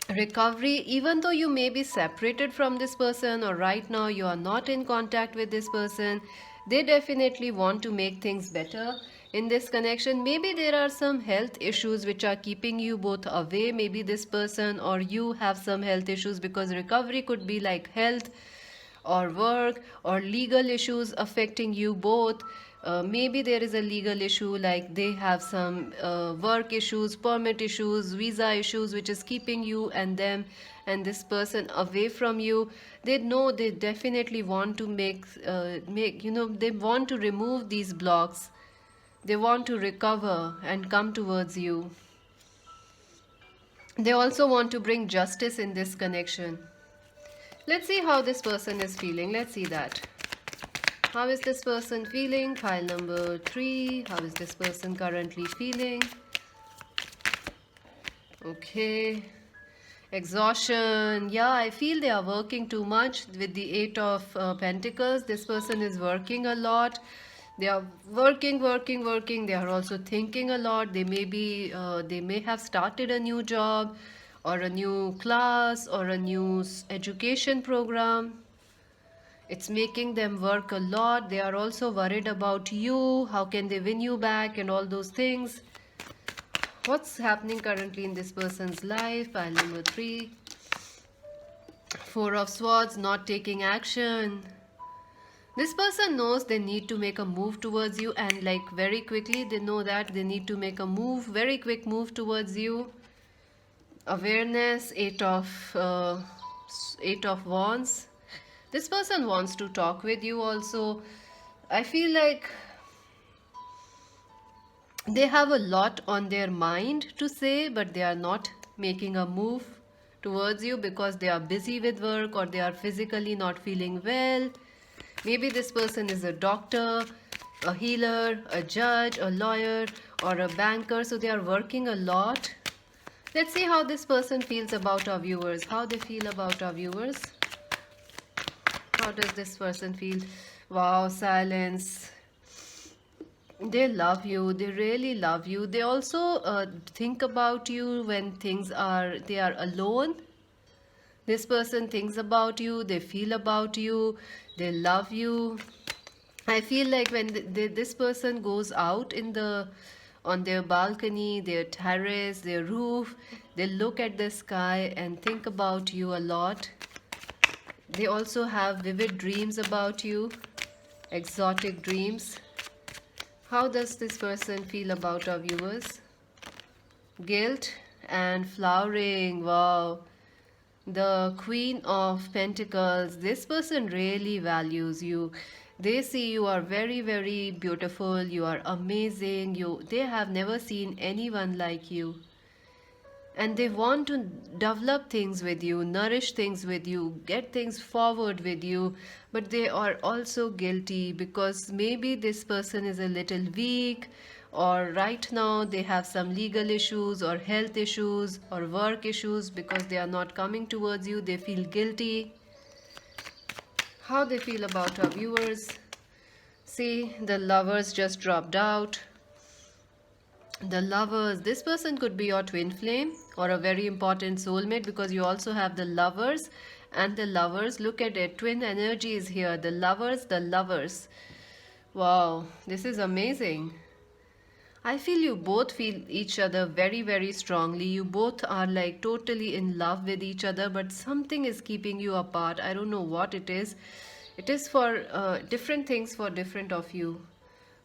Recovery, even though you may be separated from this person, or right now you are not in contact with this person, they definitely want to make things better in this connection. Maybe there are some health issues which are keeping you both away. Maybe this person or you have some health issues, because recovery could be like health or work or legal issues affecting you both. Maybe there is a legal issue, like they have some work issues, permit issues, visa issues, which is keeping you and them and this person away from you. They know, they definitely want to make they want to remove these blocks. They want to recover and come towards you. They also want to bring justice in this connection. Let's see how this person is feeling. Let's see that. How is this person feeling? Pile number 3. How is this person currently feeling? Okay. Exhaustion. Yeah, I feel they are working too much with the 8 of Pentacles. This person is working a lot. They are working. They are also thinking a lot. They may have started a new job, or a new class, or a new education program. It's making them work a lot. They are also worried about you. How can they win you back and all those things. What's happening currently in this person's life? Pile number 3. 4 of Swords, not taking action. This person knows they need to make a move towards you, and like very quickly. They know that they need to make a move, very quick move towards you. Awareness, 8 of Wands. This person wants to talk with you also. I feel like they have a lot on their mind to say, but they are not making a move towards you because they are busy with work, or they are physically not feeling well. Maybe this person is a doctor, a healer, a judge, a lawyer, or a banker, so they are working a lot. Let's see how this person feels about our viewers. How they feel about our viewers. How does this person feel? Wow, silence. They love you. They really love you. They also think about you when they are alone. This person thinks about you. They feel about you. They love you. I feel like when this person goes out on their balcony, their terrace, their roof, they look at the sky and think about you a lot. They also have vivid dreams about you, exotic dreams. How does this person feel about our viewers? Guilt and flowering. Wow. The Queen of Pentacles. This person really values you. They see you are very, very beautiful. You are amazing. They have never seen anyone like you. And they want to develop things with you, nourish things with you, get things forward with you. But they are also guilty because maybe this person is a little weak, or right now they have some legal issues or health issues or work issues. Because they are not coming towards you, they feel guilty. How they feel about our viewers. See, the Lovers just dropped out. The Lovers, this person could be your twin flame or a very important soulmate, because you also have the Lovers and the Lovers. Look at it, twin energy is here. The Lovers. Wow, this is amazing. I feel you both feel each other very, very strongly. You both are like totally in love with each other, but something is keeping you apart. I don't know what it is. It is for different things for different of you.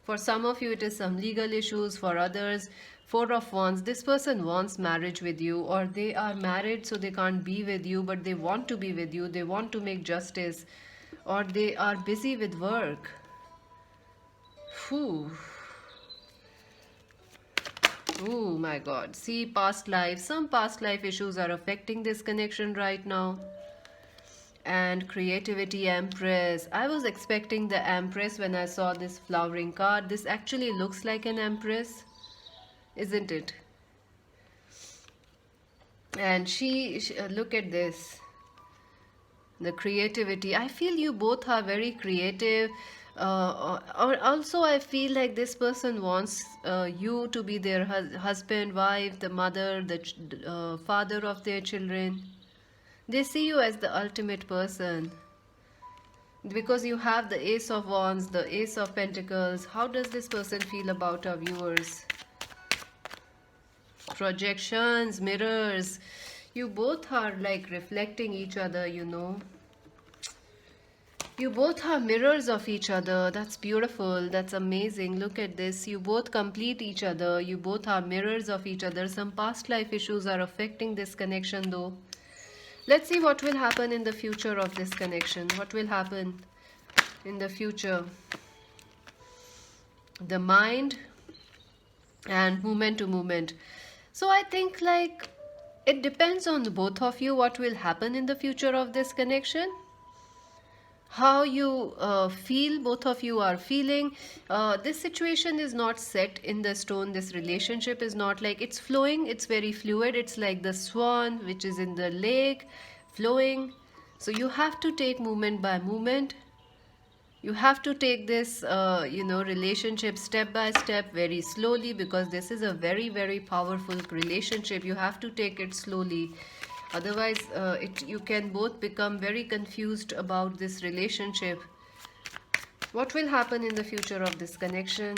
For some of you, it is some legal issues. For others, 4 of Wands. This person wants marriage with you, or they are married so they can't be with you, but they want to be with you. They want to make justice, or they are busy with work. Whew. Oh my God. See, past life. Some past life issues are affecting this connection right now. And creativity Empress. I was expecting the Empress when I saw this flowering card. This actually looks like an Empress, isn't it? And look at this, the creativity. I feel you both are very creative. Also, I feel like this person wants you to be their husband, wife, the mother, the father of their children. They see you as the ultimate person because you have the Ace of Wands, the Ace of Pentacles. How does this person feel about our viewers? Projections, mirrors. You both are like reflecting each other, you know. You both are mirrors of each other. That's beautiful. That's amazing. Look at this. You both complete each other. You both are mirrors of each other. Some past life issues are affecting this connection though. Let's see what will happen in the future of this connection. What will happen in the future? The mind and movement to movement. So I think like it depends on both of you what will happen in the future of this connection. How you feel, both of you are feeling. This situation is not set in the stone. This relationship is not like it's flowing. It's very fluid. It's like the swan which is in the lake flowing. So you have to take movement by movement. You have to take this relationship step by step, very slowly, because this is a very, very powerful relationship. You have to take it slowly. Otherwise, you can both become very confused about this relationship. What will happen in the future of this connection?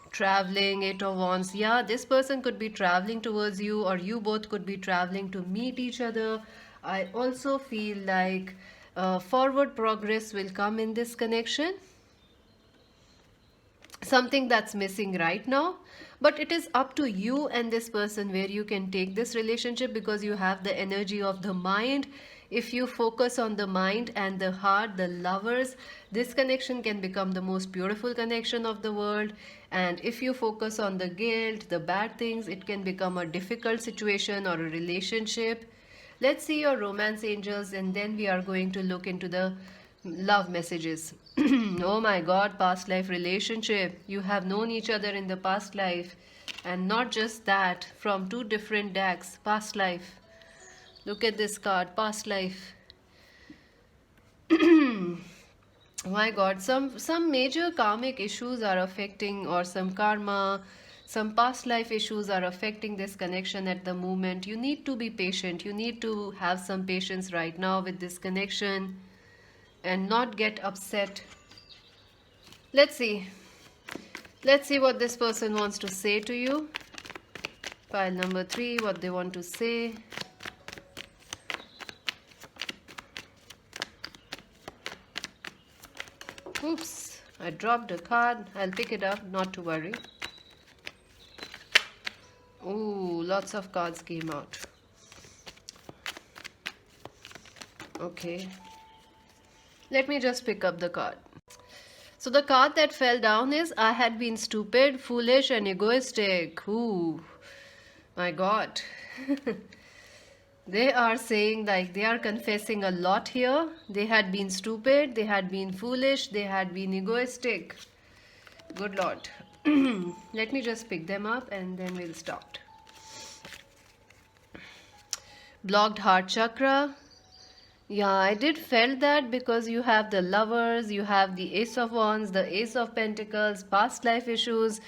Traveling, Eight of Wands. Yeah, this person could be traveling towards you, or you both could be traveling to meet each other. I also feel like forward progress will come in this connection. Something that's missing right now, but it is up to you and this person where you can take this relationship, because you have the energy of the mind. If you focus on the mind and the heart, the lovers, this connection can become the most beautiful connection of the world. And if you focus on the guilt, the bad things, it can become a difficult situation or a relationship. Let's see your romance angels, and then we are going to look into the love messages. Oh my god, past life relationship. You have known each other in the past life, and not just that, from two different decks. Past life. Look at this card, past life. My god, some major karmic issues are affecting, or some karma, some past life issues are affecting this connection at the moment. You need to be patient. You need to have some patience right now with this connection and not get upset. Let's see what this person wants to say to you. Pile number 3, what they want to say. Oops, I dropped a card. I'll pick it up, not to worry. Ooh, lots of cards came out. Okay. Let me just pick up the card. So the card that fell down is I had been stupid, foolish and egoistic. Ooh, my god. They are saying, like, they are confessing a lot here. They had been stupid, they had been foolish, they had been egoistic. Good Lord. Let me just pick them up and then we'll start. Blocked heart chakra. Yeah, I did felt that, because you have the lovers, you have the Ace of Wands, the Ace of Pentacles, past life issues.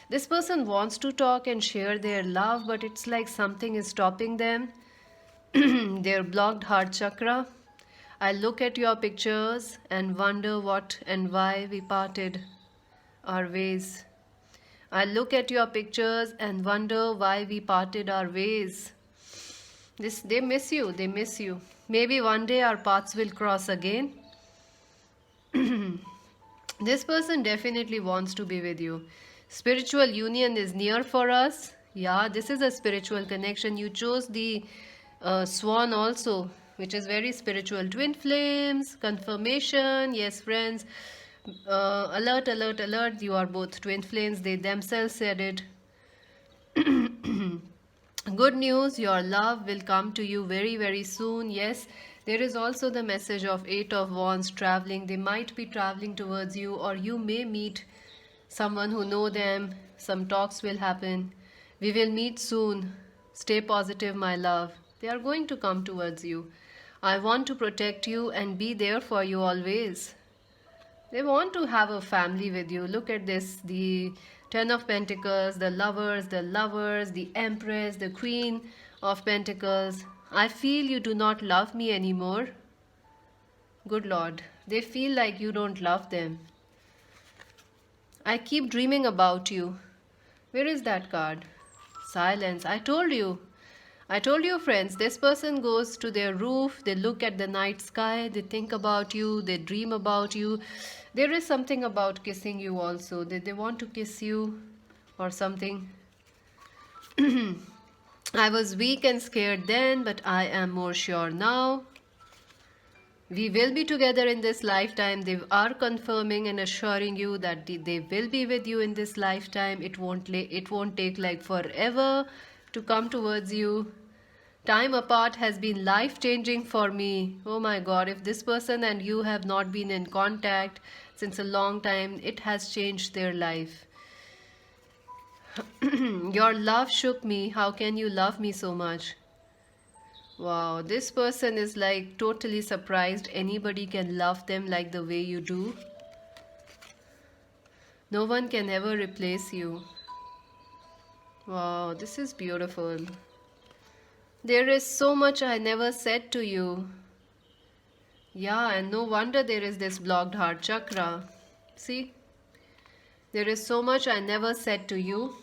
This person wants to talk and share their love, but it's like something is stopping them. Their blocked heart chakra. I look at your pictures and wonder what and why we parted our ways. I look at your pictures and wonder why we parted our ways. They miss you, they miss you. Maybe one day our paths will cross again. This person definitely wants to be with you. Spiritual union is near for us. Yeah, this is a spiritual connection. You chose the swan also, which is very spiritual. Twin flames, confirmation. Yes, friends. Alert, alert, alert. You are both twin flames. They themselves said it. Good news, your love will come to you very, very soon. Yes, there is also the message of Eight of Wands traveling. They might be traveling towards you, or you may meet someone who know them. Some talks will happen. We will meet soon. Stay positive, my love. They are going to come towards you. I want to protect you and be there for you always. They want to have a family with you. Look at this, the Ten of Pentacles, the lovers, the Empress, the Queen of Pentacles. I feel you do not love me anymore. Good Lord. They feel like you don't love them. I keep dreaming about you. Where is that card? Silence. I told you. I told you, friends, this person goes to their roof, they look at the night sky, they think about you, they dream about you. There is something about kissing you also. They want to kiss you or something. I was weak and scared then, but I am more sure now. We will be together in this lifetime. They are confirming and assuring you that they will be with you in this lifetime. It won't take like forever to come towards you. Time apart has been life-changing for me. Oh my God, if this person and you have not been in contact since a long time, it has changed their life. Your love shook me. How can you love me so much? Wow, this person is like totally surprised anybody can love them like the way you do. No one can ever replace you. Wow, this is beautiful. There is so much I never said to you. Yeah, and no wonder there is this blocked heart chakra. See? There is so much I never said to you.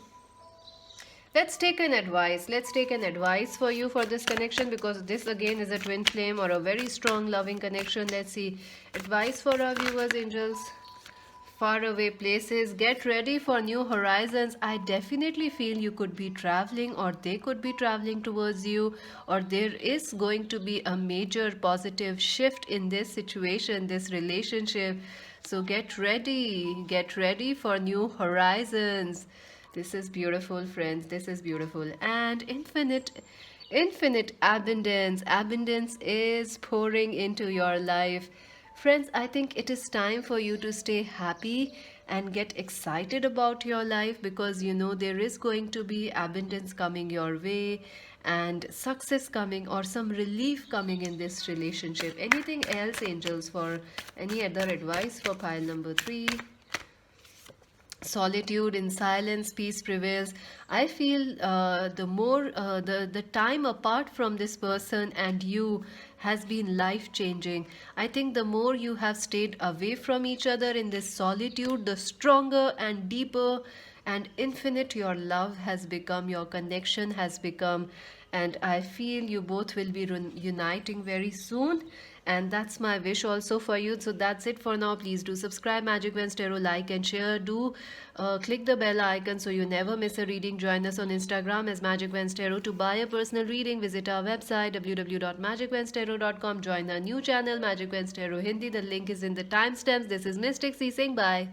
Let's take an advice. Let's take an advice for you for this connection, because this again is a twin flame or a very strong loving connection. Let's see. Advice for our viewers, angels. Far away places. Get ready for new horizons. I definitely feel you could be traveling, or they could be traveling towards you, or there is going to be a major positive shift in this situation, this relationship. So get ready for new horizons. This is beautiful, friends. This is beautiful. And infinite abundance is pouring into your life. Friends, I think it is time for you to stay happy and get excited about your life, because you know there is going to be abundance coming your way and success coming, or some relief coming in this relationship. Anything else, angels, for any other advice for pile number 3? Solitude, in silence, peace prevails. I feel the more the time apart from this person and you has been life changing. I think the more you have stayed away from each other in this solitude, the stronger and deeper and infinite your love has become, your connection has become. And I feel you both will be uniting very soon, and that's my wish also for you. So that's it for now. Please do subscribe Magic Vans Tarot, like and share. Do click the bell icon so you never miss a reading. Join us on Instagram as Magic Vans Tarot. To buy a personal reading, visit our website www.magicvanstarot.com. Join our new channel Magic Vans Tarot Hindi. The link is in the timestamps. This is Mystic C saying bye.